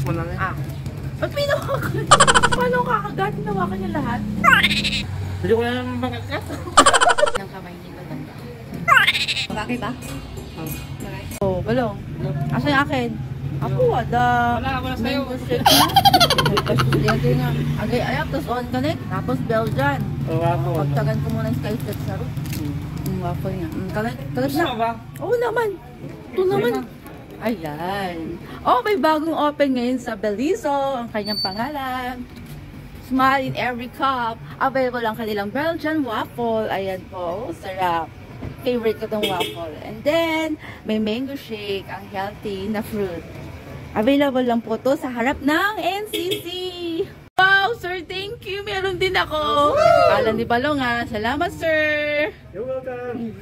mo na rin. Ba't pinawakan? Paano kakagat? Pinawakan niya lahat? Hindi ko na naman makagat. Ng kamay dito ganda. Bagay ba? Oo, balong. Asa yung akin? Ako, ada. Wala, wala sa'yo. Mango shake na. Lagay nga. Agay-ayap, tapos on connect. Tapos Belgian. Waffle. Pagtagan ko muna yung sky set sa root. Waffle niya. Kagat Gusto na. mo ba? Oo naman. Ito naman. Ayan. Oh, may bagong open ngayon sa Belizo. Ang kanyang pangalan. Smile in every cup. Available ang kanilang Belgian waffle. Ayan po. Sarap. Favorite ko tong waffle. And then, may mango shake. Ang healthy na fruit. Available lang po to sa harap ng NCC. Wow, sir, thank you. Meron din ako. Alan ni Balong, ha. Salamat, sir. You're welcome.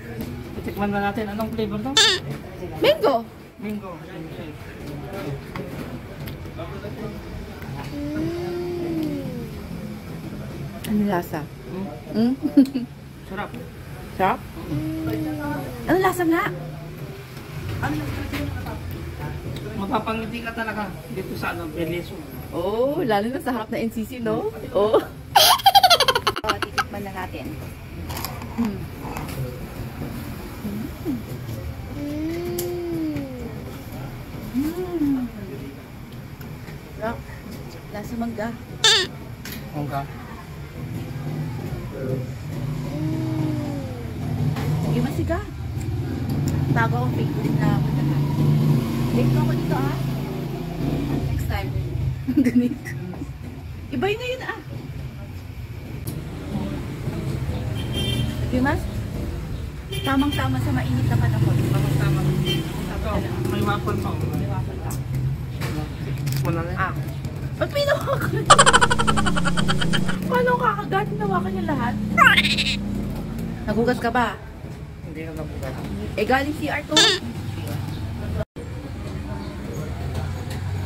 Tikman na natin. Anong flavor to? Mango. Mango. Ano lasa? Sarap. Sarap? Ano lasa nga? Mapapangiti ka talaga dito sa Belizo. Oh, lalo na sa harap na NCC, no? Oh. Titikman na natin. Sarap. Lasa mangga. Mangga. Sige, masiga. Bago akong favorite na pagkakas. Take mo ako dito, ah. Next time. Ganito. Iba yun na yun, ah. Sige, mas. Tamang-tama sa mainit na panahon. Tama. Ito, may waffle pa. May waffle pa. Mo na rin. Ba't pinawakan? Paano kakagat? Pinawakan niya lahat? Nagugas ka ba? Hindi na nabugat. Eh, galing CR to.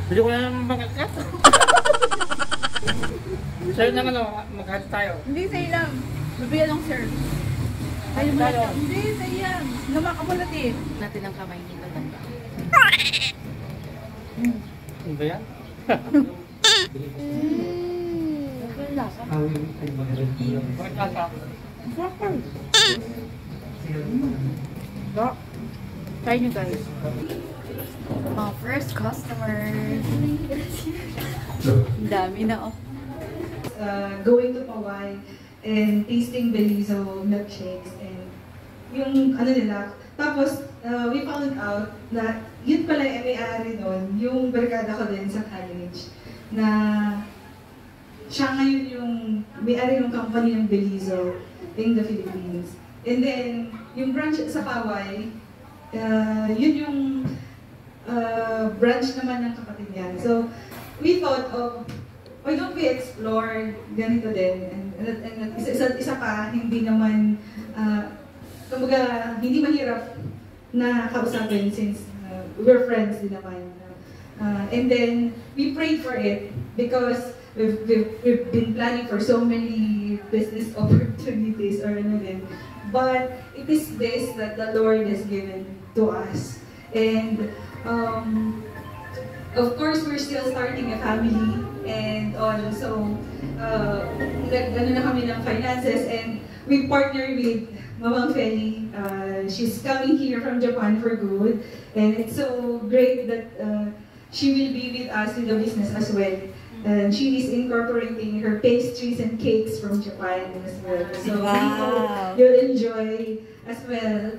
Hindi ko na naman makagat. Sa'yo naman maghat tayo. Hindi, sa'yo lang. Bibigyan lang, sir. Sa'yo mo lang. Hindi, sa'yo yan. Namakamulat eh. Natin ang kamay nito. Ganda. Ano ba yan? Ang lasa. Bakit lasa? Sarap. Try nyo, guys. Mga first customers. Ang dami na, oh. Going to Pawai and tasting Belizo milkshakes and yung ano nila. Tapos, we found out na yun pala yung may-ari doon, yung barkada ko din sa college, na siya ngayon yung may-ari ng company ng Belizo in the Philippines. And then, yung branch sa Pawai, yun yung branch naman ng kapatid niya. So, we thought of, why don't we explore ganito din? And isa pa, hindi naman, kumbaga, hindi mahirap na kausapin since we're friends din naman. And then, we prayed for it because we've been planning for so many business opportunities or ano din. But it is this that the Lord has given to us. And of course, we're still starting a family and also gano'n na kami ng finances and we partner with Mamang Feli. She's coming here from Japan for good and it's so great that she will be with us in the business as well. And she is incorporating her pastries and cakes from Japan as well. So we hope you'll enjoy as well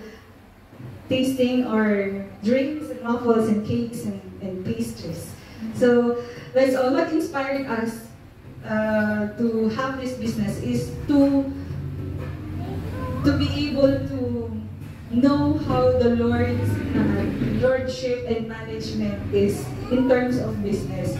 tasting our drinks and waffles and cakes and pastries. So that's all. What inspired us to have this business is to be able to know how the Lord's lordship and management is in terms of business.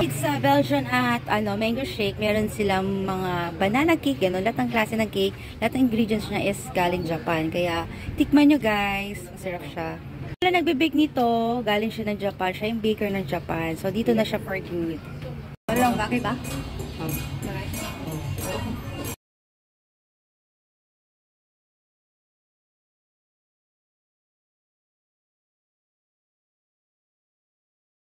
Pizza, Belgian at mango shake. Meron silang mga banana cake, gano'n. Lahat ng klase ng cake, lahat ng ingredients niya is galing Japan. Kaya tikman nyo guys, masarap siya. Wala nagbe-bake nito, galing siya ng Japan. Siya yung baker ng Japan. So, dito na siya for good. Walang bakit ba?